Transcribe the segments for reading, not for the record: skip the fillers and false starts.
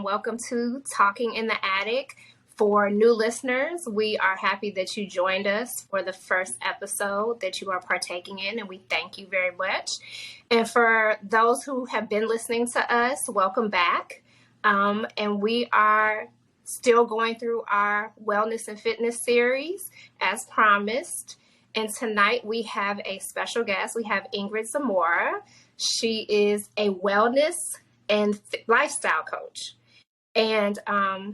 welcome to Talking in the Attic. For new listeners, we are happy that you joined us for the first episode that you are partaking in, and we thank you very much. And for those who have been listening to us, welcome back. And we are still going through our wellness and fitness series as promised. And tonight we have a special guest. We have Ingrid Zamora. She is a wellness and lifestyle coach. And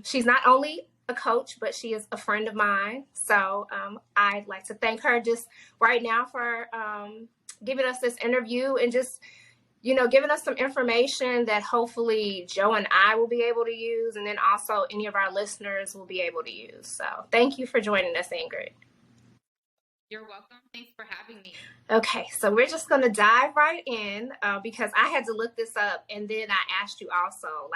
she's not only a coach, but she is a friend of mine. So I'd like to thank her just right now for giving us this interview and just, giving us some information that hopefully Joe and I will be able to use, and then also any of our listeners will be able to use. So thank you for joining us, Ingrid. You're welcome. Thanks for having me. Okay, so we're just going to dive right in because I had to look this up, and then I asked you also,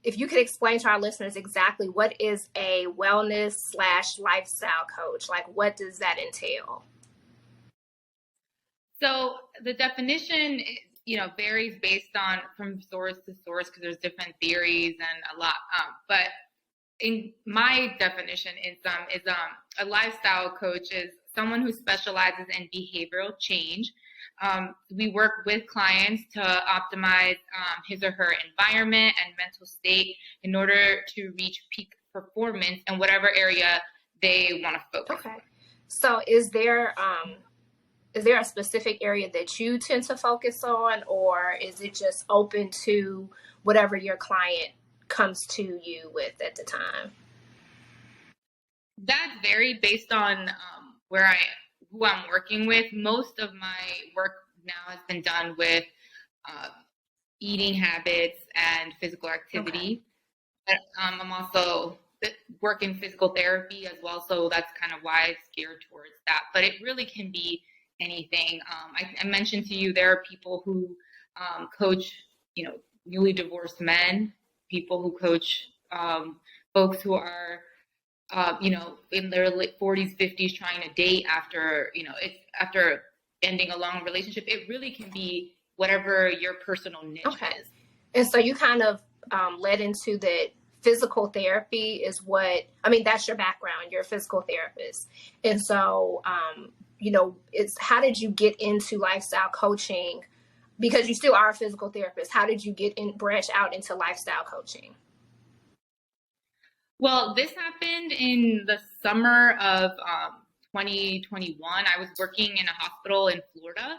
if you could explain to our listeners exactly what is a wellness/lifestyle coach, what does that entail? So the definition, varies based on from source to source because there's different theories and a lot. But in my definition, is a lifestyle coach is someone who specializes in behavioral change. We work with clients to optimize his or her environment and mental state in order to reach peak performance in whatever area they want to focus. Okay. So is there a specific area that you tend to focus on, or is it just open to whatever your client comes to you with at the time? That's varied based on who I'm working with. Most of my work now has been done with eating habits and physical activity. Okay. But I'm also working physical therapy as well, so that's kind of why it's geared towards that. But it really can be anything. I mentioned to you there are people who coach, newly divorced men, people who coach folks who are in their late 40s, 50s, trying to date after ending a long relationship. It really can be whatever your personal niche is. And so you kind of led into that physical therapy that's your background. You're a physical therapist. And so, how did you get into lifestyle coaching? Because you still are a physical therapist. How did you branch out into lifestyle coaching? Well, this happened in the summer of 2021. I was working in a hospital in Florida,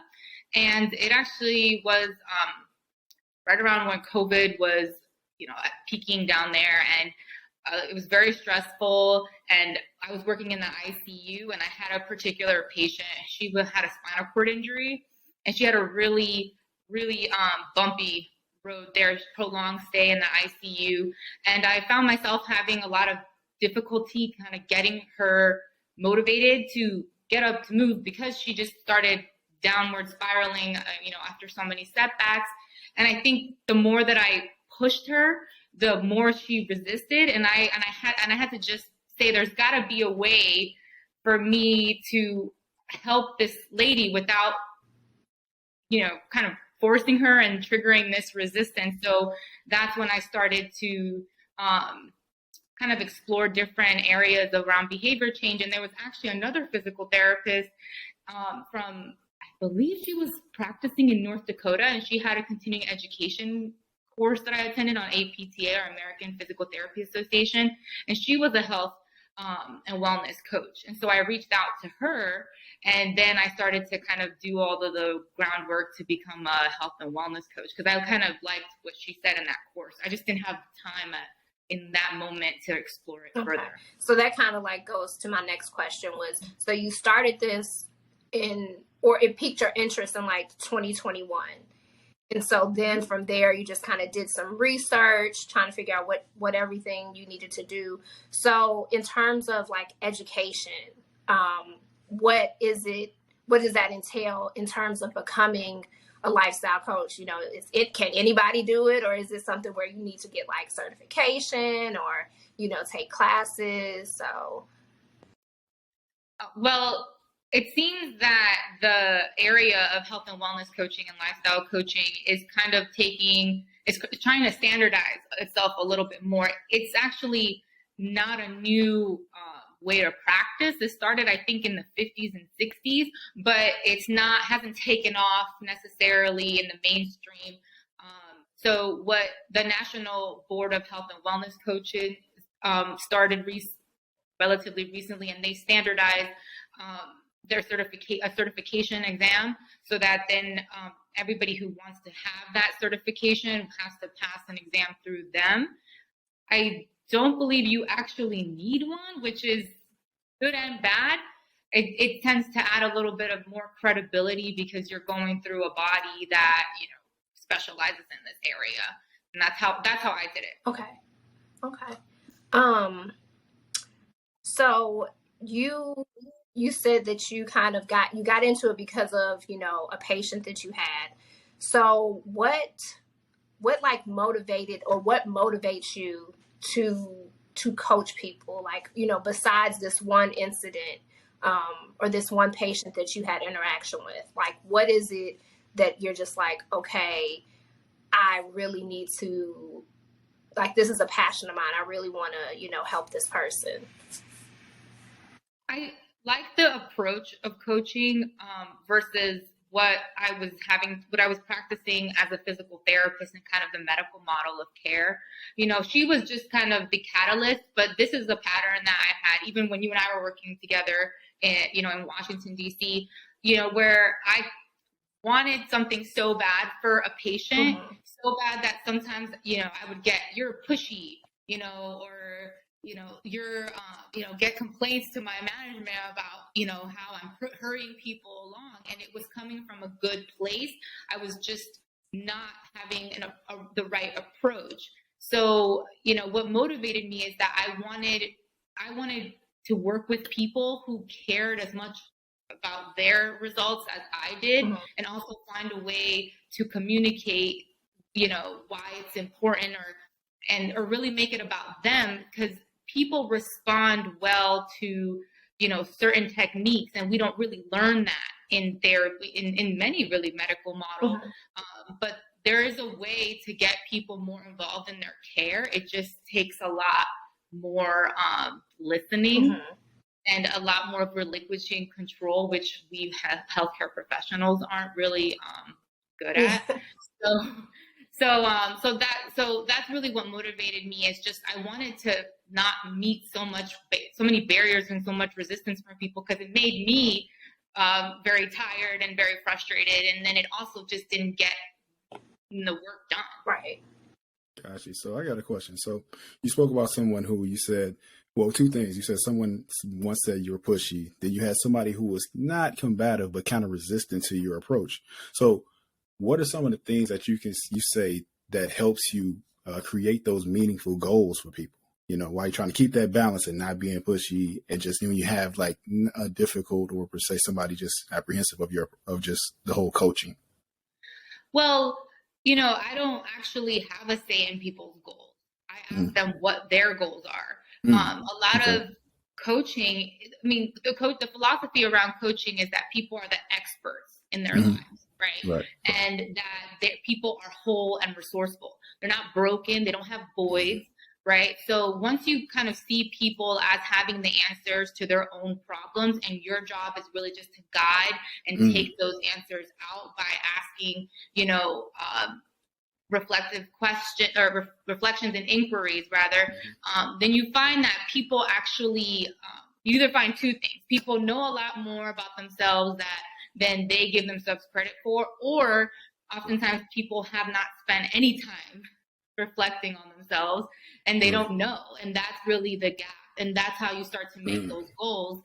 and it actually was right around when COVID was, peaking down there, and it was very stressful. And I was working in the ICU, and I had a particular patient. She had a spinal cord injury, and she had a really, really bumpy road there, prolonged stay in the ICU. And I found myself having a lot of difficulty kind of getting her motivated to get up to move because she just started downward spiraling, after so many setbacks. And I think the more that I pushed her, the more she resisted. And I had to just say, there's got to be a way for me to help this lady without, kind of forcing her and triggering this resistance. So that's when I started to kind of explore different areas around behavior change. And there was actually another physical therapist from, I believe she was practicing in North Dakota, and she had a continuing education course that I attended on APTA, or American Physical Therapy Association. And she was a health and wellness coach. And so I reached out to her, and then I started to kind of do all of the groundwork to become a health and wellness coach, because I kind of liked what she said in that course. I just didn't have time in that moment to explore it further. So that kind of goes to my next question was, so you started this it piqued your interest in 2021. And so then from there, you just kind of did some research, trying to figure out what everything you needed to do. So in terms of education, what does that entail in terms of becoming a lifestyle coach? Can anybody do it, or is it something where you need to get certification or, take classes? So. Well, it seems that the area of health and wellness coaching and lifestyle coaching is kind of it's trying to standardize itself a little bit more. It's actually not a new way to practice. It started, I think, in the 50s and 60s, but hasn't taken off necessarily in the mainstream. So what the National Board of Health and Wellness Coaches started relatively recently, and they standardized their certification exam, so that then everybody who wants to have that certification has to pass an exam through them. I don't believe you actually need one, which is good and bad. It tends to add a little bit of more credibility because you're going through a body that, specializes in this area. And that's how I did it. Okay. So you said that you kind of got into it because of, a patient that you had. So what like motivated, or what motivates you to coach people, like, besides this one incident, or this one patient that you had interaction with? Like, what is it that you're just like, okay, I really need to, like, this is a passion of mine, I really want to, help this person? I like the approach of coaching versus what I was practicing as a physical therapist and kind of the medical model of care. She was just kind of the catalyst, but this is a pattern that I had even when you and I were working together in Washington, D.C., where I wanted something so bad for a patient, so bad that sometimes, I would get, you're pushy, or, you're, get complaints to my management about, how I'm hurrying people along. And it was coming from a good place. I was just not having the right approach. So, what motivated me is that I wanted to work with people who cared as much about their results as I did, and also find a way to communicate, why it's important, or really make it about them, because people respond well to, certain techniques, and we don't really learn that in therapy, in many really medical models. But there is a way to get people more involved in their care. It just takes a lot more listening. And a lot more of relinquishing control, which we healthcare professionals aren't really good at. So that's really what motivated me. Is just I wanted to not meet so many barriers and so much resistance from people, because it made me very tired and very frustrated, and then it also just didn't get the work done. Right. Gotcha. So I got a question. So you spoke about someone who you said, well, two things. You said someone once said you were pushy. Then you had somebody who was not combative, but kind of resistant to your approach. So what are some of the things that you say that helps you create those meaningful goals for people? While you're trying to keep that balance and not being pushy, and just when you have like a difficult, or per se somebody just apprehensive of just the whole coaching. Well, I don't actually have a say in people's goals. I ask them what their goals are. A lot of coaching, the philosophy around coaching is that people are the experts in their lives, right? And that people are whole and resourceful. They're not broken. They don't have voids, right? So once you kind of see people as having the answers to their own problems, and your job is really just to guide and take those answers out by asking, reflective reflections and inquiries rather, then you find that people actually, you either find two things. People know a lot more about themselves than they give themselves credit for, or oftentimes people have not spent any time reflecting on themselves and they don't know. And that's really the gap. And that's how you start to make those goals.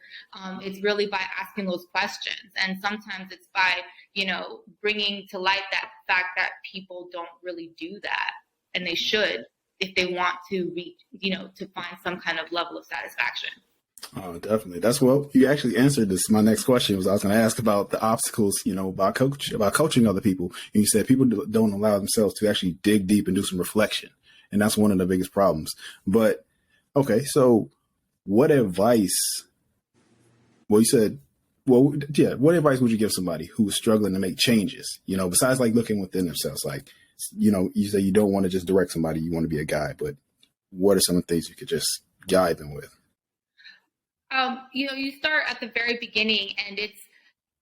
It's really by asking those questions. And sometimes it's by, bringing to light that fact that people don't really do that. And they should, if they want to reach, to find some kind of level of satisfaction. Oh, definitely. You actually answered this. My next question was, I was going to ask about the obstacles, about coaching other people. And you said people don't allow themselves to actually dig deep and do some reflection. And that's one of the biggest problems. But okay, so what advice, what advice would you give somebody who is struggling to make changes, besides like looking within themselves? Like, you say you don't want to just direct somebody, you want to be a guide, but what are some of the things you could just guide them with? You start at the very beginning, and it's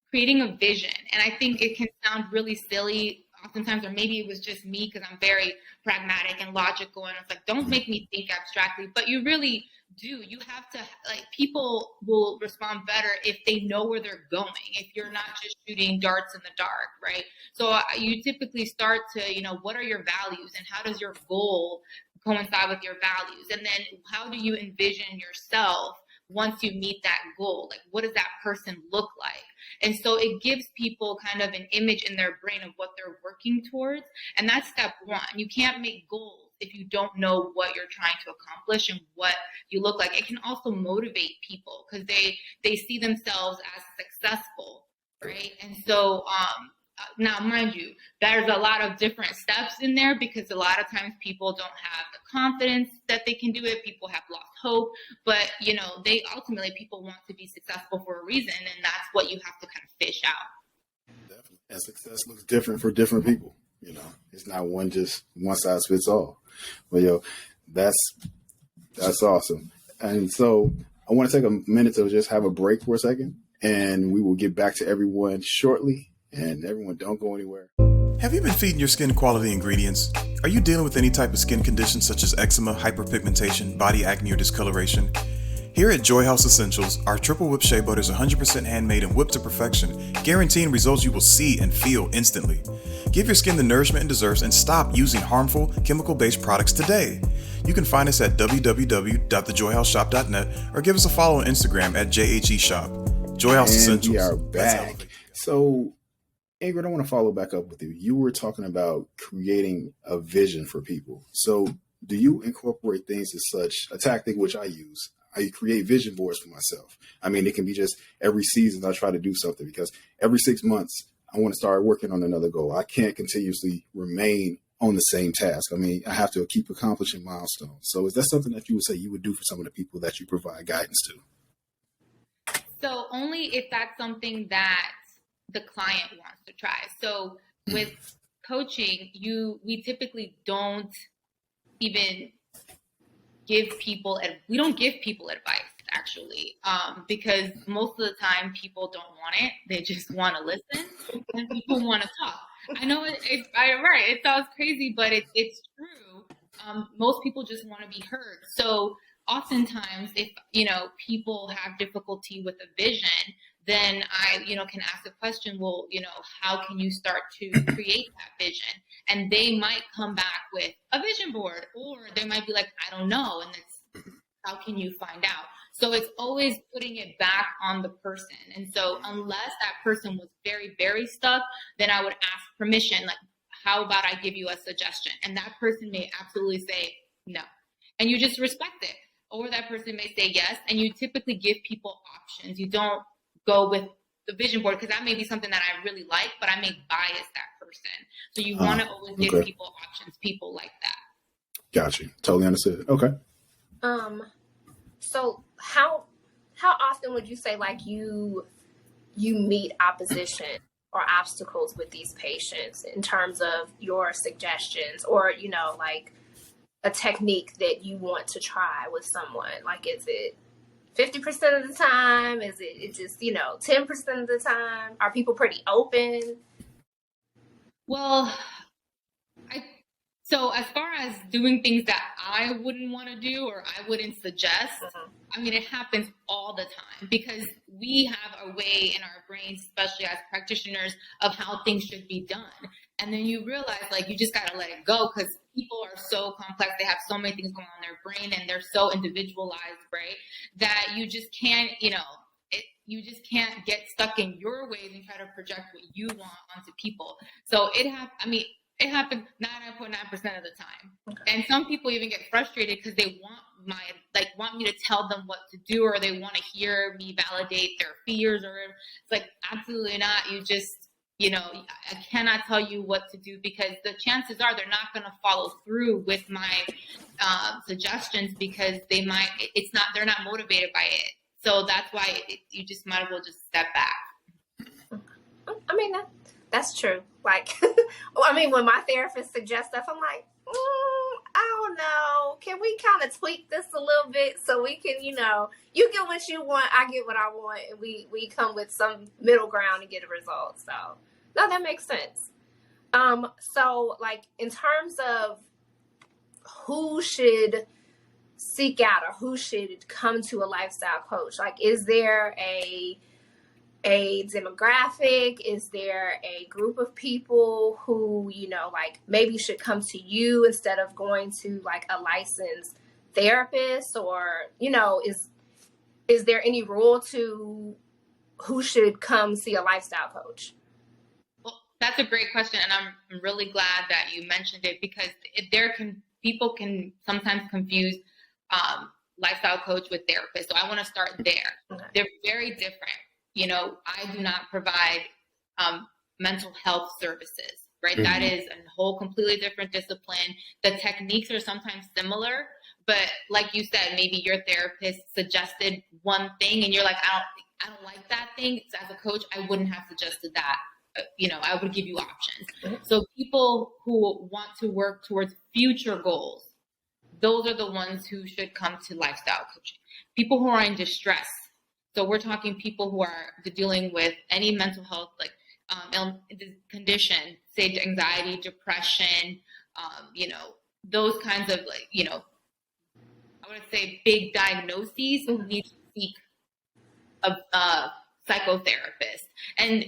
creating a vision. And I think it can sound really silly oftentimes, or maybe it was just me because I'm very pragmatic and logical, and it's like, don't make me think abstractly, but you really do. You have to, like, people will respond better if they know where they're going, if you're not just shooting darts in the dark, right? So you typically start to, what are your values, and how does your goal coincide with your values? And then how do you envision yourself once you meet that goal? Like, what does that person look like? And so it gives people kind of an image in their brain of what they're working towards. And that's step one. You can't make goals if you don't know what you're trying to accomplish and what you look like. It can also motivate people because they see themselves as successful, right? And so now, mind you, there's a lot of different steps in there because a lot of times people don't have the confidence that they can do it. People have lost hope, but people want to be successful for a reason, and that's what you have to kind of fish out. Definitely. And success looks different for different people. It's not one size fits all. But that's awesome. And so I want to take a minute to just have a break for a second, and we will get back to everyone shortly. And everyone, don't go anywhere. Have you been feeding your skin quality ingredients? Are you dealing with any type of skin condition such as eczema, hyperpigmentation, body acne, or discoloration? Here at Joy House Essentials, our triple whip shea butter is 100% handmade and whipped to perfection, guaranteeing results you will see and feel instantly. Give your skin the nourishment it deserves and stop using harmful, chemical-based products today. You can find us at www.thejoyhouseshop.net or give us a follow on Instagram at JHEShop. Joy House Essentials. We are back. So, Ingrid, I want to follow back up with you. You were talking about creating a vision for people. So do you incorporate things as such, a tactic which I use? I create vision boards for myself. I mean, it can be just every season I try to do something because every 6 months I want to start working on another goal. I can't continuously remain on the same task. I mean, I have to keep accomplishing milestones. So is that something that you would say you would do for some of the people that you provide guidance to? So only if that's something that the client wants to try. So with coaching, we typically don't even give people advice actually, because most of the time people don't want it. They just want to listen and people want to talk. I know right. It sounds crazy, but it's true. Most people just want to be heard. So oftentimes if, people have difficulty with a vision, then I, can ask the question, well, how can you start to create that vision? And they might come back with a vision board, or they might be like, I don't know. And it's, how can you find out? So it's always putting it back on the person. And so unless that person was very, very stuck, then I would ask permission, like, how about I give you a suggestion? And that person may absolutely say no. And you just respect it. Or that person may say yes. And you typically give people options. You don't go with the vision board because that may be something that I really like, but I may bias that person. So you want to always give people options, people like that. Gotcha. Totally understood. Okay. So how often would you say like you meet opposition or obstacles with these patients in terms of your suggestions or, like a technique that you want to try with someone? Like, is it 50% of the time? Is it just, 10% of the time? Are people pretty open? Well, so as far as doing things that I wouldn't want to do or I wouldn't suggest, I mean, it happens all the time because we have a way in our brains, especially as practitioners, of how things should be done. And then you realize, like, you just got to let it go because people are so complex. They have so many things going on in their brain and they're so individualized, right? That you just can't, you just can't get stuck in your ways and try to project what you want onto people. So it happens 99.9% of the time. Okay. And some people even get frustrated because they want me to tell them what to do, or they want to hear me validate their fears, or it's like, absolutely not. You just, I cannot tell you what to do because the chances are they're not going to follow through with my suggestions because they're not motivated by it. So that's why you just might as well just step back. I mean, That's true. Like, I mean, when my therapist suggests stuff, I'm like, I don't know. Can we kind of tweak this a little bit so we can, you get what you want, I get what I want, and we come with some middle ground and get a result. So, no, that makes sense. So, like, in terms of who should seek out or who should come to a lifestyle coach, like, is there a demographic? Is there a group of people who, like, maybe should come to you instead of going to, like, a licensed therapist? Or, is there any rule to who should come see a lifestyle coach? Well, that's a great question, and I'm really glad that you mentioned it, because people can sometimes confuse lifestyle coach with therapist. So I want to start there. Okay. They're very different. I do not provide mental health services, right? Mm-hmm. That is a whole completely different discipline. The techniques are sometimes similar, but like you said, maybe your therapist suggested one thing and you're like, I don't like that thing. So as a coach, I wouldn't have suggested that. I would give you options. Mm-hmm. So people who want to work towards future goals, those are the ones who should come to lifestyle coaching. People who are in distress. So we're talking people who are dealing with any mental health, like condition, say anxiety, depression, those kinds of, like, I would say big diagnoses, mm-hmm. need to seek a psychotherapist. And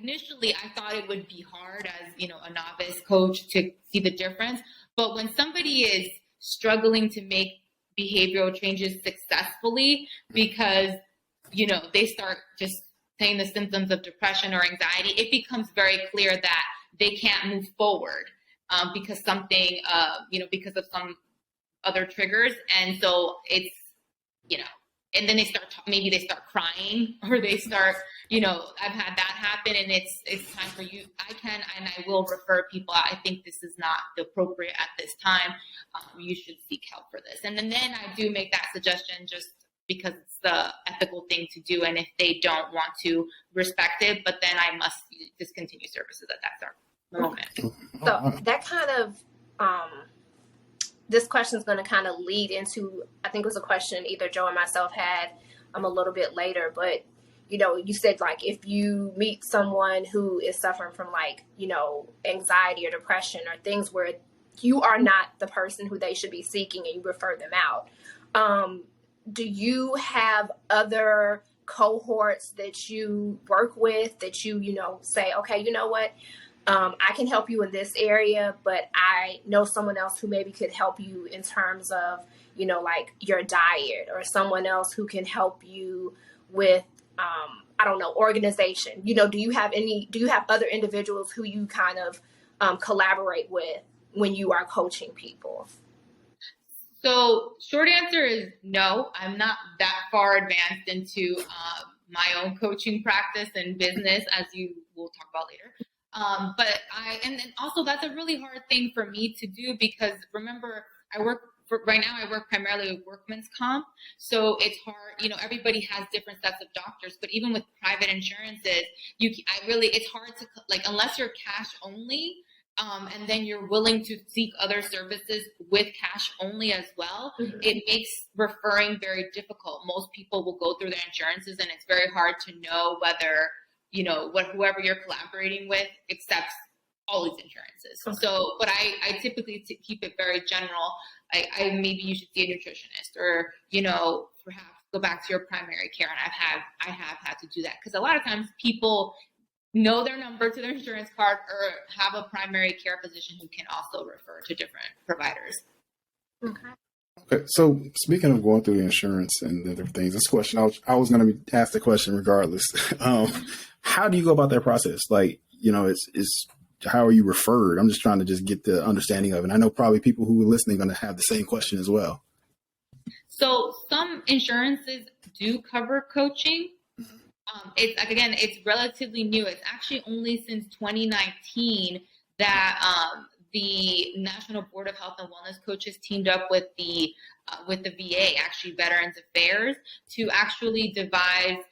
initially I thought it would be hard as, a novice coach to see the difference. But when somebody is struggling to make behavioral changes successfully because they start just saying the symptoms of depression or anxiety, it becomes very clear that they can't move forward because something, because of some other triggers. And so it's, and then maybe they start crying, or they start, I've had that happen, and it's time for you. I can, and I will refer people out. I think this is not appropriate at this time. You should seek help for this. And then I do make that suggestion just because it's the ethical thing to do. And if they don't want to respect it, but then I must discontinue services at that moment. So that kind of, this question is going to kind of lead into, I think it was a question either Joe or myself had a little bit later, but you said, like, if you meet someone who is suffering from, like, anxiety or depression or things where you are not the person who they should be seeking and you refer them out. Do you have other cohorts that you work with that you say, okay, you know what? I can help you in this area, but I know someone else who maybe could help you in terms of, like your diet, or someone else who can help you with, organization. Do you have other individuals who you kind of collaborate with when you are coaching people? So short answer is no. I'm not that far advanced into my own coaching practice and business, as you will talk about later. But and then also that's a really hard thing for me to do, because remember, right now I work primarily with workman's comp. So it's hard, everybody has different sets of doctors, but even with private insurances, it's hard to, like, unless you're cash only, and then you're willing to seek other services with cash only as well, mm-hmm. It makes referring very difficult. Most people will go through their insurances, and it's very hard to know whether, whoever you're collaborating with accepts all these insurances. Okay. So, but I typically keep it very general. I maybe you should see a nutritionist, or, perhaps go back to your primary care. And I have had to do that, because a lot of times people know their number to their insurance card, or have a primary care physician who can also refer to different providers. Okay. So speaking of going through the insurance and the different things, this question, I was going to be asked the question regardless. How do you go about that process? Like, it's how are you referred? I'm just trying to get the understanding of it. And I know probably people who are listening are going to have the same question as well. So some insurances do cover coaching. It's relatively new. It's actually only since 2019 that the National Board of Health and Wellness Coaches teamed up with the VA, actually Veterans Affairs, to actually devise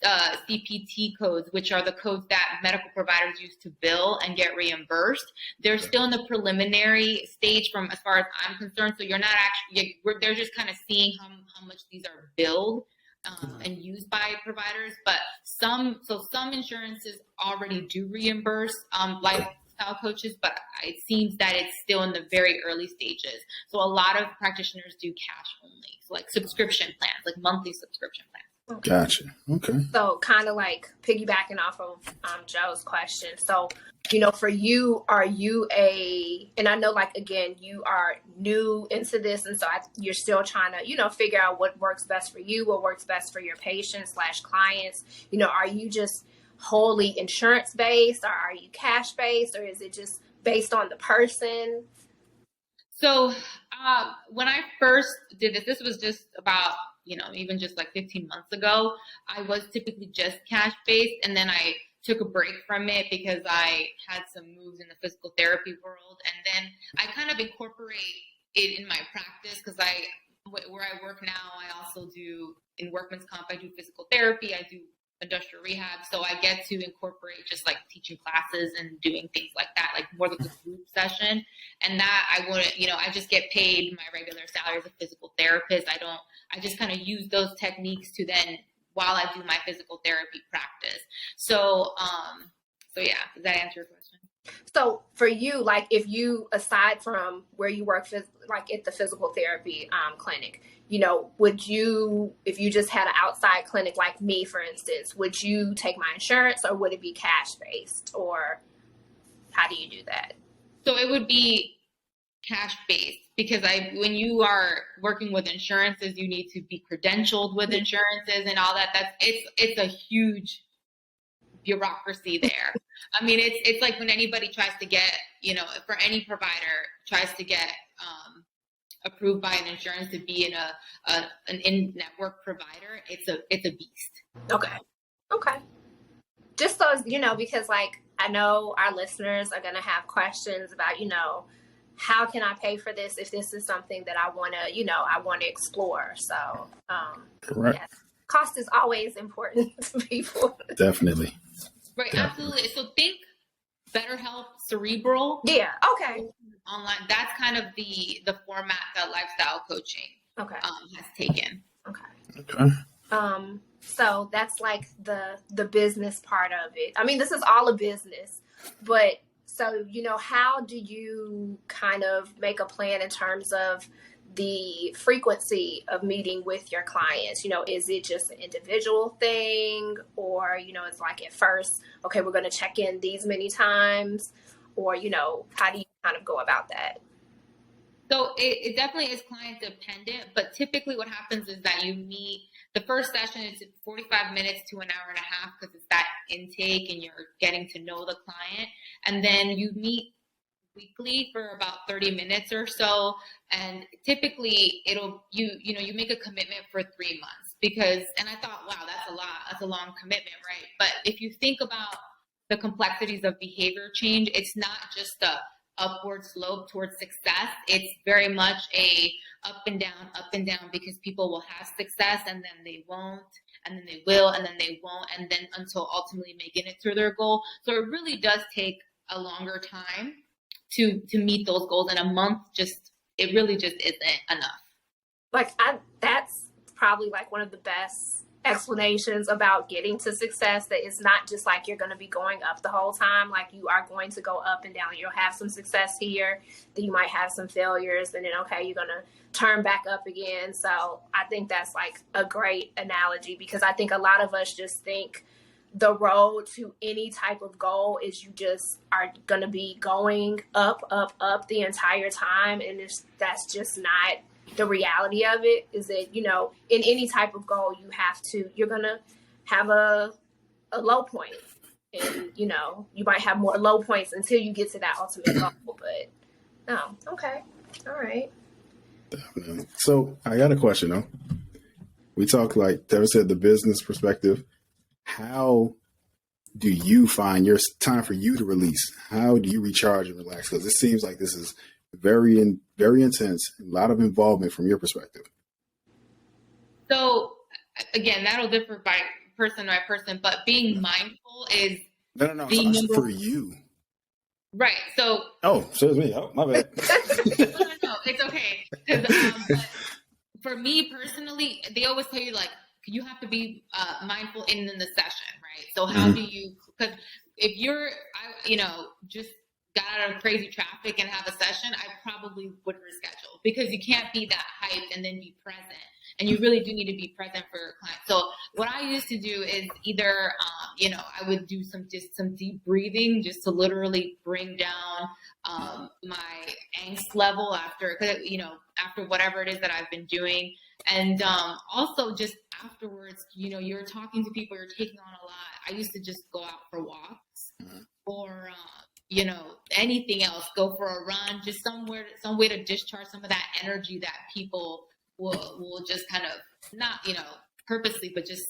CPT codes, which are the codes that medical providers use to bill and get reimbursed. They're still in the preliminary stage from as far as I'm concerned. So you're not actually, they're just kind of seeing how much these are billed and used by providers. But some insurances already do reimburse lifestyle coaches, but it seems that it's still in the very early stages. So a lot of practitioners do cash only, so like subscription plans, like monthly subscription plans. Gotcha. Okay. So kind of like piggybacking off of Joe's question. So, for you, are you and I know like, again, you are new into this. And so you're still trying to, figure out what works best for you, what works best for your patients/clients. Are you just wholly insurance based, or are you cash based, or is it just based on the person? So when I first did this was just about, even just like 15 months ago. I was typically just cash based, and then I took a break from it because I had some moves in the physical therapy world. And then I kind of incorporate it in my practice because where I work now, I also do in workman's comp, I do physical therapy, I do industrial rehab. So I get to incorporate just like teaching classes and doing things like that, like more like a group session. And that I wouldn't, I just get paid my regular salary as a physical therapist. I just kind of use those techniques to then, while I do my physical therapy practice. So yeah, does that answer your question? So for you, like if you, aside from where you work, like at the physical therapy clinic, would you, if you just had an outside clinic like me, for instance, would you take my insurance, or would it be cash based, or how do you do that? So it would be cash based, because when you are working with insurances, you need to be credentialed with insurances and all that. It's a huge bureaucracy there. I mean, it's like when anybody tries to get, for any provider tries to get approved by an insurance to be in an in-network provider, it's a beast. Okay. Just so because like I know our listeners are gonna have questions about, how can I pay for this if this is something that I want to explore. So correct. Yes. Cost is always important to people. Definitely. Right, absolutely. So think BetterHelp Cerebral. Yeah, okay. Online. That's kind of the format that lifestyle coaching has taken. Okay. So that's like the business part of it. I mean, this is all a business, but so, how do you kind of make a plan in terms of the frequency of meeting with your clients? Is it just an individual thing, or, it's like at first, okay, we're going to check in these many times, or, how do you kind of go about that? So it definitely is client dependent, but typically what happens is that you meet, the first session is 45 minutes to an hour and a half because it's that intake and you're getting to know the client. And then you meet weekly for about 30 minutes or so. And typically you make a commitment for 3 months and I thought, wow, that's a lot. That's a long commitment, right? But if you think about the complexities of behavior change, it's not just a upward slope towards success. It's very much a up and down, because people will have success and then they won't, and then they will, and then they won't, and then until ultimately making it through their goal. So it really does take a longer time to meet those goals, and a month it really just isn't enough. Like that's probably like one of the best explanations about getting to success, that it's not just like you're going to be going up the whole time. Like you are going to go up and down. You'll have some success here, then you might have some failures, and then you're going to turn back up again. So I think that's like a great analogy, because I think a lot of us just think the road to any type of goal is you just are going to be going up the entire time, and that's just not the reality of it. Is that, in any type of goal, you're going to have a low point, and, you might have more low points until you get to that ultimate goal. But, okay. All right. Definitely. So I got a question though. We talk, like Tevis said, the business perspective. How do you find your time for you to release? How do you recharge and relax? Because it seems like this is very intense, a lot of involvement from your perspective. So again, that'll differ person by person, but being mindful is No. the So number for you. right. So So it's me. Oh, my bad. no, it's okay. 'Cause, but for me personally, they always tell you like you have to be mindful in the session, right? So how do you? Because if you're, just got out of crazy traffic and have a session, I probably would reschedule because you can't be that hyped and then be present. And you really do need to be present for your client. So what I used to do is either, I would do some deep breathing just to literally bring down my angst level after whatever it is that I've been doing. And also just afterwards, you're talking to people, you're taking on a lot. I used to just go out for walks or, anything else, go for a run, just some way to discharge some of that energy that people will just kind of not, purposely, but just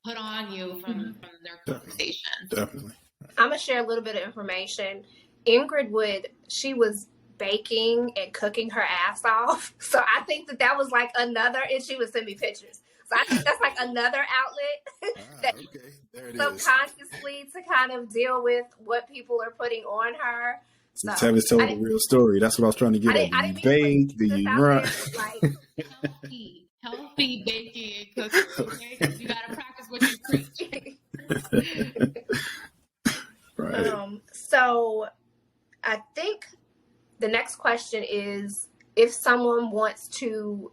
put on you from their conversation. Definitely. I'm going to share a little bit of information. Ingrid she was baking and cooking her ass off. So I think that was like another, and she would send me pictures. So I think that's like another outlet that okay. There it subconsciously to kind of deal with what people are putting on her. So Tevis told the real story. That's what I was trying to get at. Do you bake? Do you run? Healthy baking and cooking. Okay? You got to practice what you preach. Right. So I think the next question is, if someone wants to,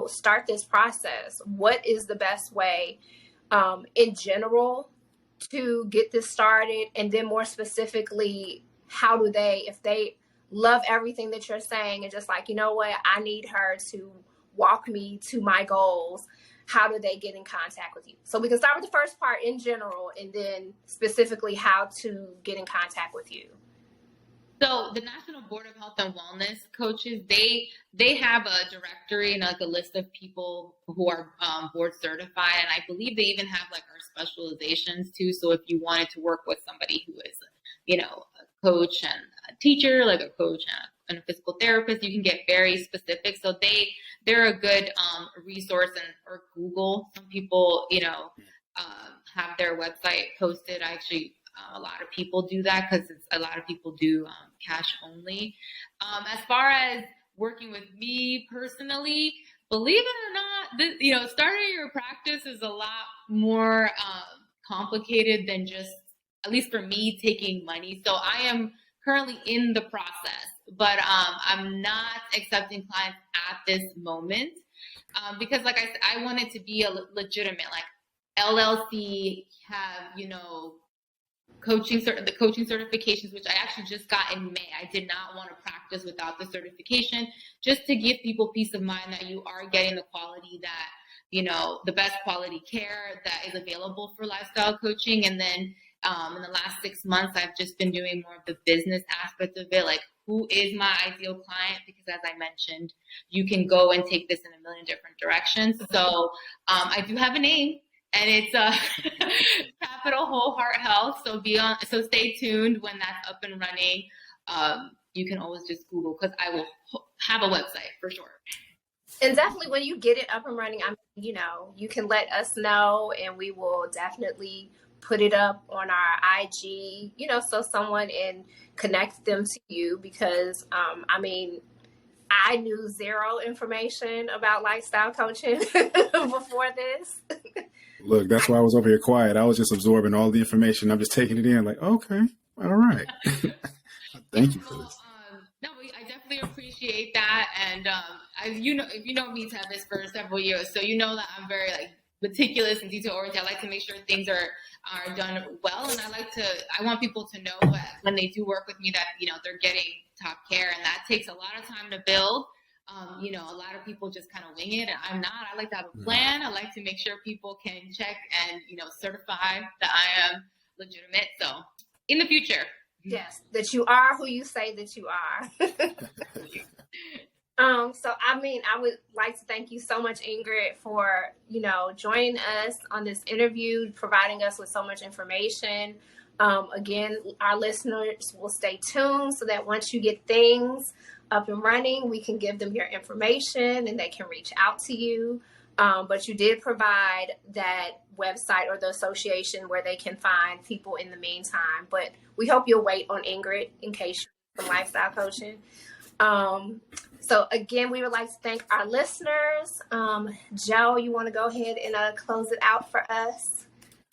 start this process, what is the best way in general to get this started? And then more specifically, how do they, if they love everything that you're saying and just like, you know what, I need her to walk me to my goals, how do they get in contact with you? So we can start with the first part in general and then specifically how to get in contact with you. So the National Board of Health and Wellness coaches, they have a directory and like a list of people who are board certified. And I believe they even have like our specializations too. So if you wanted to work with somebody who is, a coach and a teacher, like a coach and a physical therapist, you can get very specific. So they're a good resource, or Google. Some people, have their website posted. A lot of people do that because a lot of people do cash only. As far as working with me personally, believe it or not, starting your practice is a lot more complicated than just, at least for me, taking money. So I am currently in the process, but I'm not accepting clients at this moment because, like I said, I want it to be a legitimate, like LLC, have, the coaching certifications, which I actually just got in May. I did not want to practice without the certification, just to give people peace of mind that you are getting the quality that, the best quality care that is available for lifestyle coaching. And then in the last 6 months, I've just been doing more of the business aspect of it, like who is my ideal client? Because as I mentioned, you can go and take this in a million different directions. So I do have a name. And it's Capital Whole Heart Health. So stay tuned when that's up and running. You can always just Google, because I will have a website for sure. And definitely when you get it up and running, you can let us know, and we will definitely put it up on our IG, so someone can connect them to you, because I knew zero information about lifestyle coaching before this. Look, that's why I was over here quiet. I was just absorbing all the information. I'm just taking it in like, okay, all right. Thank you for this. No, I definitely appreciate that. And if you know me, Tevis, for several years, so you know that I'm very meticulous and detail oriented. I like to make sure things are done well, and I want people to know that when they do work with me that they're getting top care, and that takes a lot of time to build. A lot of people just kind of wing it, and I'm not. I like to have a plan. I like to make sure people can check and, certify that I am legitimate. So in the future. Yes, that you are who you say that you are. So, I would like to thank you so much, Ingrid, for, joining us on this interview, providing us with so much information. Again, our listeners will stay tuned so that once you get things up and running, we can give them your information and they can reach out to you. But you did provide that website or the association where they can find people in the meantime. But we hope you'll wait on Ingrid in case you're some lifestyle coaching. So again, we would like to thank our listeners. Joe, you want to go ahead and close it out for us?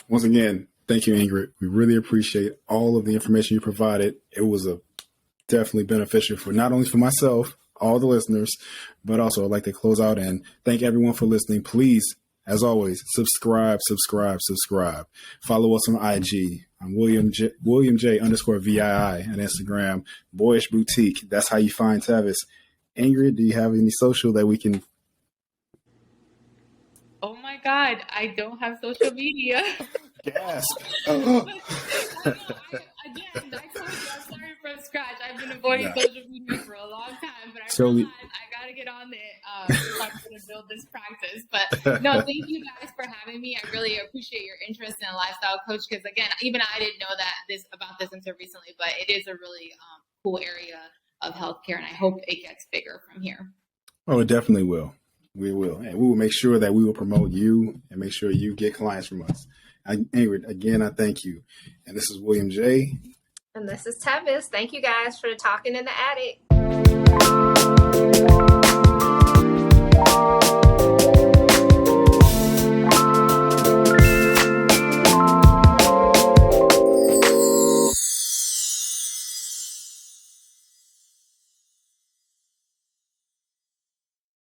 Once again, thank you, Ingrid. We really appreciate all of the information you provided. It was definitely beneficial for not only for myself, all the listeners, but also I'd like to close out and thank everyone for listening. Please, as always, subscribe. Follow us on IG. I'm William J _VII on Instagram. Boyish Boutique. That's how you find Tevis. Ingrid, do you have any social that we can? Oh my God, I don't have social media. Gasp. Again, I told you I'm starting from scratch. I've been avoiding social media for a long time, but I Totally. realized I got to get on it if I'm going to build this practice. But no, thank you guys for having me. I really appreciate your interest in a lifestyle coach because, again, even I didn't know about this until recently, but it is a really cool area of healthcare, and I hope it gets bigger from here. Oh, it definitely will. We will. And we will make sure that we will promote you and make sure you get clients from us. Ingrid, again, I thank you. And this is William J. And this is Tevis. Thank you guys for talking in the attic.